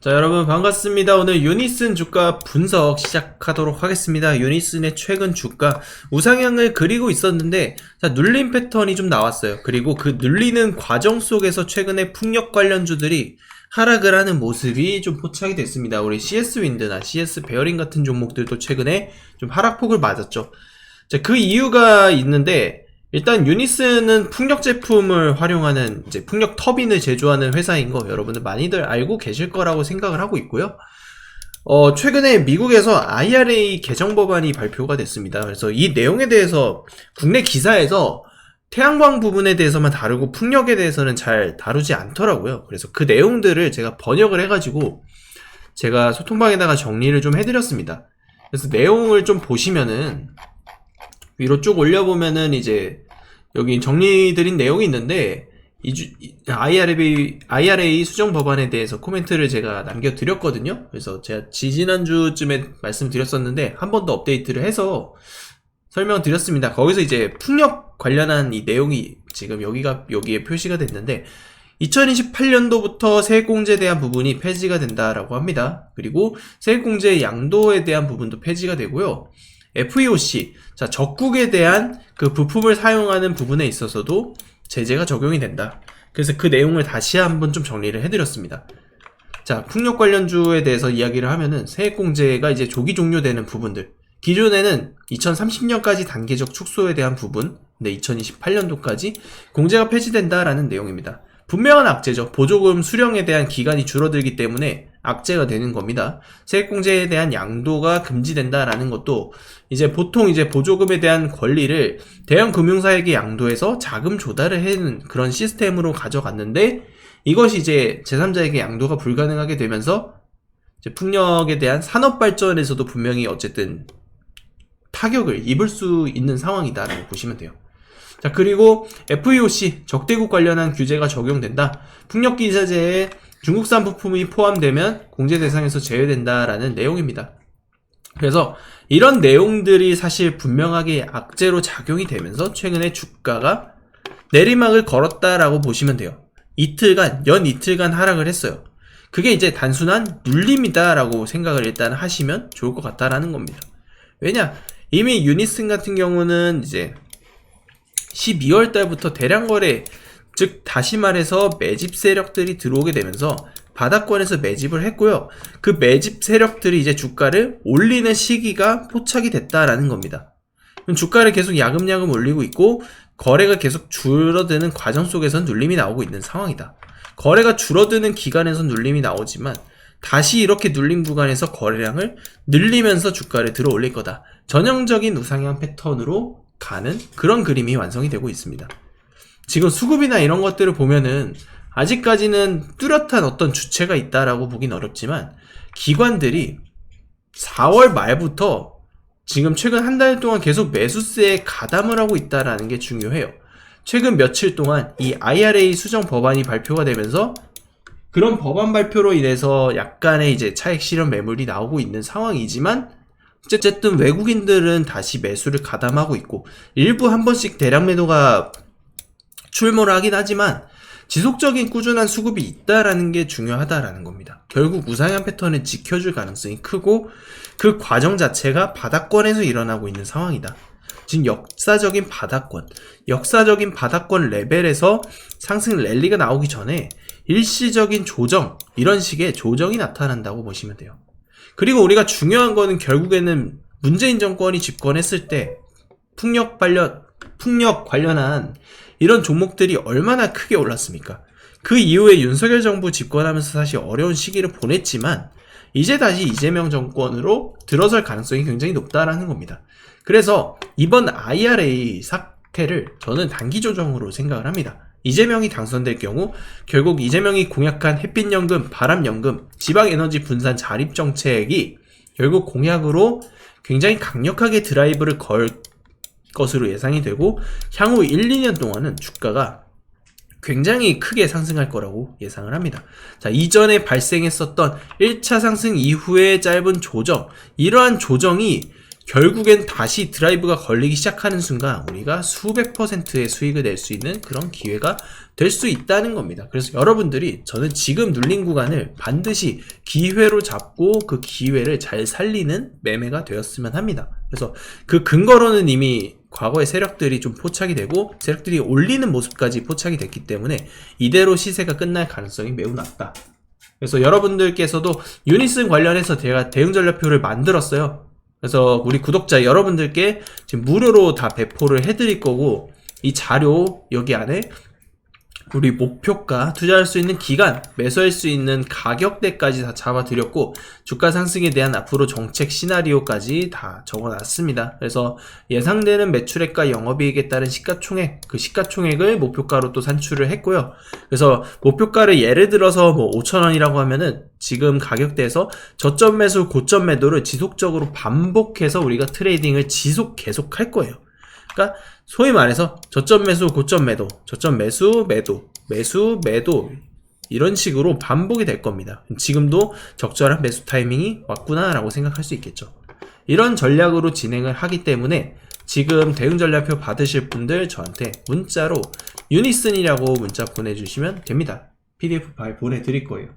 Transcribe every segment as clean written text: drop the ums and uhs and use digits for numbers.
자, 여러분 반갑습니다. 오늘 유니슨 주가 분석 시작하도록 하겠습니다. 유니슨의 최근 주가 우상향을 그리고 있었는데, 자, 눌림 패턴이 좀 나왔어요. 그리고 그 눌리는 과정 속에서 최근에 풍력 관련주들이 하락을 하는 모습이 좀 포착이 됐습니다. 우리 CS 윈드나 CS 베어링 같은 종목들도 최근에 좀 하락폭을 맞았죠. 자, 그 이유가 있는데, 일단 유니슨은 풍력 제품을 활용하는 이제 풍력 터빈을 제조하는 회사인 거 여러분들 많이들 알고 계실 거라고 생각을 하고 있고요. 최근에 미국에서 IRA 개정 법안이 발표가 됐습니다. 그래서 이 내용에 대해서 국내 기사에서 태양광 부분에 대해서만 다루고 풍력에 대해서는 잘 다루지 않더라고요. 그래서 그 내용들을 제가 번역을 해가지고 제가 소통방에다가 정리를 좀 해드렸습니다. 그래서 내용을 좀 보시면은 위로 쭉 올려보면은 이제 여기 정리드린 내용이 있는데 IRA 수정 법안에 대해서 코멘트를 제가 남겨드렸거든요. 그래서 제가 지지난주쯤에 말씀드렸었는데 한 번 더 업데이트를 해서 설명드렸습니다. 거기서 이제 풍력 관련한 이 내용이 지금 여기에 표시가 됐는데 2028년도부터 세액공제에 대한 부분이 폐지가 된다라고 합니다. 그리고 세액공제의 양도에 대한 부분도 폐지가 되고요. FEOC, 자, 적국에 대한 그 부품을 사용하는 부분에 있어서도 제재가 적용이 된다. 그래서 그 내용을 다시 한번 좀 정리를 해드렸습니다. 자, 풍력 관련주에 대해서 이야기를 하면은 세액공제가 이제 조기 종료되는 부분들. 기존에는 2030년까지 단계적 축소에 대한 부분, 근데 2028년도까지 공제가 폐지된다라는 내용입니다. 분명한 악재죠. 보조금 수령에 대한 기간이 줄어들기 때문에 악재가 되는 겁니다. 세액공제에 대한 양도가 금지된다라는 것도 이제 보통 이제 보조금에 대한 권리를 대형 금융사에게 양도해서 자금 조달을 해는 그런 시스템으로 가져갔는데 이것이 이제 제3자에게 양도가 불가능하게 되면서 이제 풍력에 대한 산업 발전에서도 분명히 어쨌든 타격을 입을 수 있는 상황이다라고 보시면 돼요. 자, 그리고 FEOC 적대국 관련한 규제가 적용된다. 풍력기사제에 중국산 부품이 포함되면 공제 대상에서 제외된다라는 내용입니다. 그래서 이런 내용들이 사실 분명하게 악재로 작용이 되면서 최근에 주가가 내리막을 걸었다라고 보시면 돼요. 연 이틀간 하락을 했어요. 그게 이제 단순한 눌림이다라고 생각을 일단 하시면 좋을 것 같다라는 겁니다. 왜냐? 이미 유니슨 같은 경우는 이제 12월 달부터 대량 거래, 즉 다시 말해서 매집 세력들이 들어오게 되면서 바닥권에서 매집을 했고요. 그 매집 세력들이 이제 주가를 올리는 시기가 포착이 됐다라는 겁니다. 주가를 계속 야금야금 올리고 있고 거래가 계속 줄어드는 과정 속에선 눌림이 나오고 있는 상황이다. 거래가 줄어드는 기간에선 눌림이 나오지만 다시 이렇게 눌림 구간에서 거래량을 늘리면서 주가를 들어 올릴 거다. 전형적인 우상향 패턴으로 가는 그런 그림이 완성이 되고 있습니다. 지금 수급이나 이런 것들을 보면은 아직까지는 뚜렷한 어떤 주체가 있다라고 보긴 어렵지만 기관들이 4월 말부터 지금 최근 한 달 동안 계속 매수세에 가담을 하고 있다라는 게 중요해요. 최근 며칠 동안 이 IRA 수정 법안이 발표가 되면서 그런 법안 발표로 인해서 약간의 이제 차익 실현 매물이 나오고 있는 상황이지만 어쨌든 외국인들은 다시 매수를 가담하고 있고 일부 한 번씩 대량 매도가 출몰을 하긴 하지만 지속적인 꾸준한 수급이 있다라는 게 중요하다라는 겁니다. 결국 우상향 패턴을 지켜줄 가능성이 크고 그 과정 자체가 바닥권에서 일어나고 있는 상황이다. 지금 역사적인 바닥권 레벨에서 상승 랠리가 나오기 전에 일시적인 조정, 이런 식의 조정이 나타난다고 보시면 돼요. 그리고 우리가 중요한 거는 결국에는 문재인 정권이 집권했을 때 풍력 관련한 이런 종목들이 얼마나 크게 올랐습니까? 그 이후에 윤석열 정부 집권하면서 사실 어려운 시기를 보냈지만 이제 다시 이재명 정권으로 들어설 가능성이 굉장히 높다라는 겁니다. 그래서 이번 IRA 사태를 저는 단기 조정으로 생각을 합니다. 이재명이 당선될 경우 결국 이재명이 공약한 햇빛연금, 바람연금, 지방에너지 분산 자립정책이 결국 공약으로 굉장히 강력하게 드라이브를 걸 것으로 예상이 되고 향후 1, 2년 동안은 주가가 굉장히 크게 상승할 거라고 예상을 합니다. 자, 이전에 발생했었던 1차 상승 이후의 짧은 조정, 이러한 조정이 결국엔 다시 드라이브가 걸리기 시작하는 순간 우리가 수백 %의 수익을 낼 수 있는 그런 기회가 될 수 있다는 겁니다. 그래서 여러분들이 저는 지금 눌린 구간을 반드시 기회로 잡고 그 기회를 잘 살리는 매매가 되었으면 합니다. 그래서 그 근거로는 이미 과거의 세력들이 좀 포착이 되고 세력들이 올리는 모습까지 포착이 됐기 때문에 이대로 시세가 끝날 가능성이 매우 낮다. 그래서 여러분들께서도 유니슨 관련해서 제가 대응 전략표를 만들었어요. 그래서 우리 구독자 여러분들께 지금 무료로 다 배포를 해드릴 거고, 이 자료 여기 안에 우리 목표가, 투자할 수 있는 기간, 매수할 수 있는 가격대까지 다 잡아드렸고, 주가 상승에 대한 앞으로 정책 시나리오까지 다 적어놨습니다. 그래서 예상되는 매출액과 영업이익에 따른 시가총액, 그 시가총액을 목표가로 또 산출을 했고요. 그래서 목표가를 예를 들어서 뭐 5,000원이라고 하면은 지금 가격대에서 저점 매수, 고점 매도를 지속적으로 반복해서 우리가 트레이딩을 계속 할 거예요. 그러니까 소위 말해서 저점 매수, 고점 매도, 저점 매수, 매도, 매수, 매도, 이런 식으로 반복이 될 겁니다. 지금도 적절한 매수 타이밍이 왔구나 라고 생각할 수 있겠죠. 이런 전략으로 진행을 하기 때문에 지금 대응 전략표 받으실 분들 저한테 문자로 유니슨이라고 문자 보내주시면 됩니다. PDF 파일 보내드릴 거예요.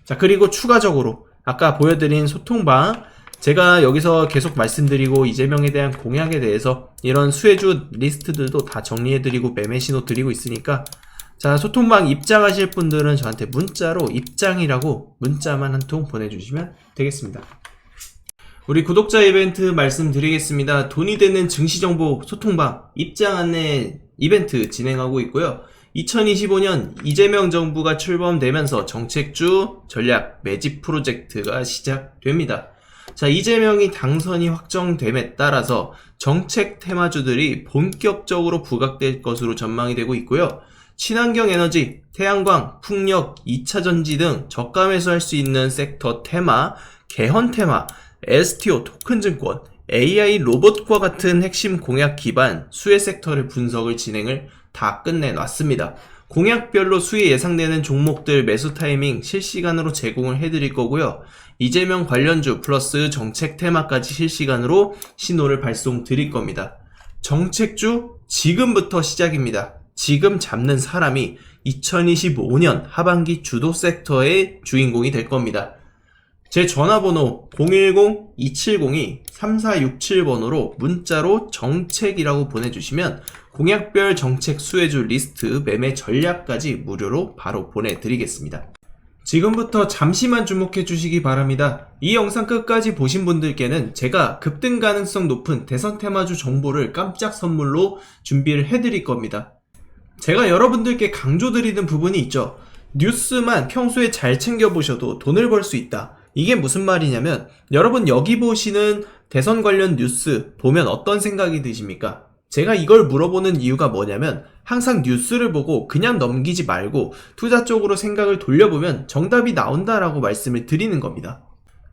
자, 그리고 추가적으로 아까 보여드린 소통방, 제가 여기서 계속 말씀드리고 이재명에 대한 공약에 대해서 이런 수혜주 리스트들도 다 정리해드리고 매매 신호 드리고 있으니까, 자, 소통방 입장하실 분들은 저한테 문자로 입장이라고 문자만 한 통 보내주시면 되겠습니다. 우리 구독자 이벤트 말씀드리겠습니다. 돈이 되는 증시정보 소통방 입장 안내 이벤트 진행하고 있고요. 2025년 이재명 정부가 출범되면서 정책주 전략 매집 프로젝트가 시작됩니다. 자, 이재명이 당선이 확정됨에 따라서 정책 테마주들이 본격적으로 부각될 것으로 전망이 되고 있고요. 친환경 에너지, 태양광, 풍력, 2차전지 등 저가 매수할 수 있는 섹터 테마, 개헌 테마, STO, 토큰증권, AI 로봇과 같은 핵심 공약 기반 수혜 섹터를 분석을 진행을 다 끝내놨습니다. 공약별로 수혜 예상되는 종목들 매수 타이밍 실시간으로 제공을 해드릴 거고요. 이재명 관련주 플러스 정책 테마까지 실시간으로 신호를 발송 드릴 겁니다. 정책주 지금부터 시작입니다. 지금 잡는 사람이 2025년 하반기 주도 섹터의 주인공이 될 겁니다. 제 전화번호 010-270-3467번으로 문자로 정책이라고 보내주시면 공약별 정책 수혜주 리스트 매매 전략까지 무료로 바로 보내드리겠습니다. 지금부터 잠시만 주목해 주시기 바랍니다. 이 영상 끝까지 보신 분들께는 제가 급등 가능성 높은 대선 테마주 정보를 깜짝 선물로 준비를 해드릴 겁니다. 제가 여러분들께 강조드리는 부분이 있죠. 뉴스만 평소에 잘 챙겨보셔도 돈을 벌 수 있다. 이게 무슨 말이냐면, 여러분 여기 보시는 대선 관련 뉴스 보면 어떤 생각이 드십니까? 제가 이걸 물어보는 이유가 뭐냐면, 항상 뉴스를 보고 그냥 넘기지 말고 투자 쪽으로 생각을 돌려보면 정답이 나온다라고 말씀을 드리는 겁니다.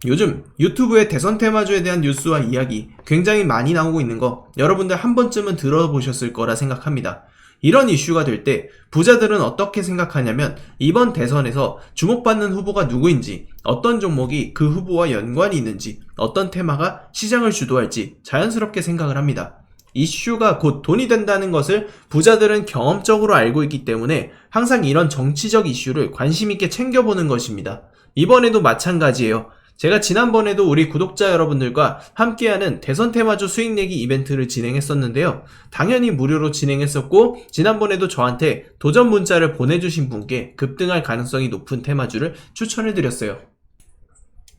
요즘 유튜브에 대선 테마주에 대한 뉴스와 이야기 굉장히 많이 나오고 있는 거 여러분들 한 번쯤은 들어보셨을 거라 생각합니다. 이런 이슈가 될 때 부자들은 어떻게 생각하냐면, 이번 대선에서 주목받는 후보가 누구인지, 어떤 종목이 그 후보와 연관이 있는지, 어떤 테마가 시장을 주도할지 자연스럽게 생각을 합니다. 이슈가 곧 돈이 된다는 것을 부자들은 경험적으로 알고 있기 때문에 항상 이런 정치적 이슈를 관심 있게 챙겨보는 것입니다. 이번에도 마찬가지예요. 제가 지난번에도 우리 구독자 여러분들과 함께하는 대선 테마주 수익 내기 이벤트를 진행했었는데요. 당연히 무료로 진행했었고, 지난번에도 저한테 도전 문자를 보내주신 분께 급등할 가능성이 높은 테마주를 추천해드렸어요.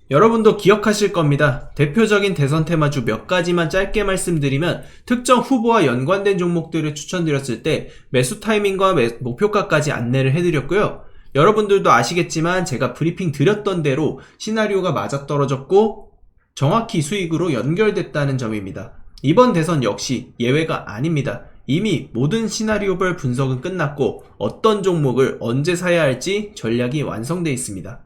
여러분도 기억하실 겁니다. 대표적인 대선 테마주 몇 가지만 짧게 말씀드리면, 특정 후보와 연관된 종목들을 추천드렸을 때 매수 타이밍과 목표가까지 안내를 해드렸고요. 여러분들도 아시겠지만 제가 브리핑 드렸던 대로 시나리오가 맞아떨어졌고 정확히 수익으로 연결됐다는 점입니다. 이번 대선 역시 예외가 아닙니다. 이미 모든 시나리오별 분석은 끝났고 어떤 종목을 언제 사야 할지 전략이 완성되어 있습니다.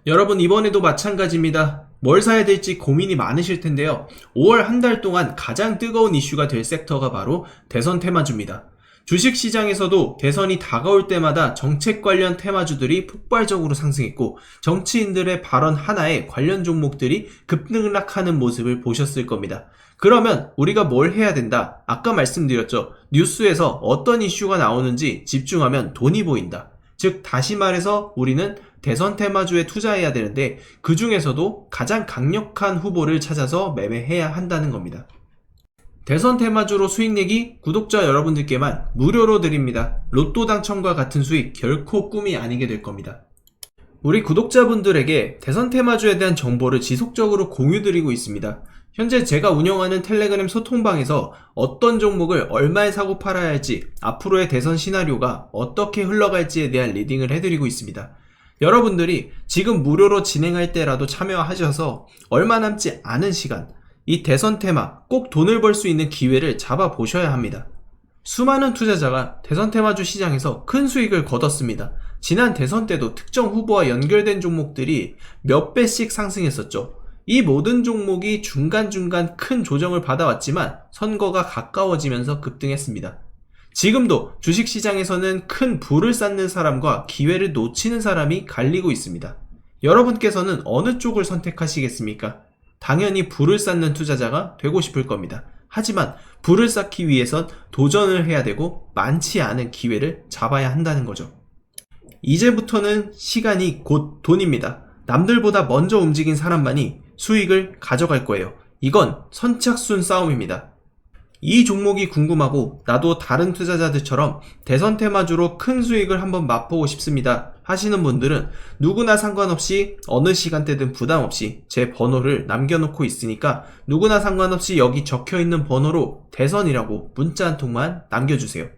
여러분 이번에도 마찬가지입니다. 뭘 사야 될지 고민이 많으실 텐데요. 5월 한 달 동안 가장 뜨거운 이슈가 될 섹터가 바로 대선 테마주입니다. 주식시장에서도 대선이 다가올 때마다 정책 관련 테마주들이 폭발적으로 상승했고 정치인들의 발언 하나에 관련 종목들이 급등락하는 모습을 보셨을 겁니다. 그러면 우리가 뭘 해야 된다? 아까 말씀드렸죠. 뉴스에서 어떤 이슈가 나오는지 집중하면 돈이 보인다. 즉 다시 말해서 우리는 대선 테마주에 투자해야 되는데 그 중에서도 가장 강력한 후보를 찾아서 매매해야 한다는 겁니다. 대선 테마주로 수익 내기 구독자 여러분들께만 무료로 드립니다. 로또 당첨과 같은 수익 결코 꿈이 아니게 될 겁니다. 우리 구독자분들에게 대선 테마주에 대한 정보를 지속적으로 공유드리고 있습니다. 현재 제가 운영하는 텔레그램 소통방에서 어떤 종목을 얼마에 사고 팔아야 할지, 앞으로의 대선 시나리오가 어떻게 흘러갈지에 대한 리딩을 해드리고 있습니다. 여러분들이 지금 무료로 진행할 때라도 참여하셔서 얼마 남지 않은 시간, 이 대선 테마 꼭 돈을 벌 수 있는 기회를 잡아보셔야 합니다. 수많은 투자자가 대선 테마주 시장에서 큰 수익을 거뒀습니다. 지난 대선 때도 특정 후보와 연결된 종목들이 몇 배씩 상승했었죠. 이 모든 종목이 중간중간 큰 조정을 받아왔지만 선거가 가까워지면서 급등했습니다. 지금도 주식시장에서는 큰 부를 쌓는 사람과 기회를 놓치는 사람이 갈리고 있습니다. 여러분께서는 어느 쪽을 선택하시겠습니까? 당연히 부를 쌓는 투자자가 되고 싶을 겁니다. 하지만 부를 쌓기 위해선 도전을 해야 되고 많지 않은 기회를 잡아야 한다는 거죠. 이제부터는 시간이 곧 돈입니다. 남들보다 먼저 움직인 사람만이 수익을 가져갈 거예요. 이건 선착순 싸움입니다. 이 종목이 궁금하고 나도 다른 투자자들처럼 대선 테마주로 큰 수익을 한번 맛보고 싶습니다 하시는 분들은 누구나 상관없이 어느 시간대든 부담없이 제 번호를 남겨놓고 있으니까 누구나 상관없이 여기 적혀있는 번호로 대선이라고 문자 한 통만 남겨주세요.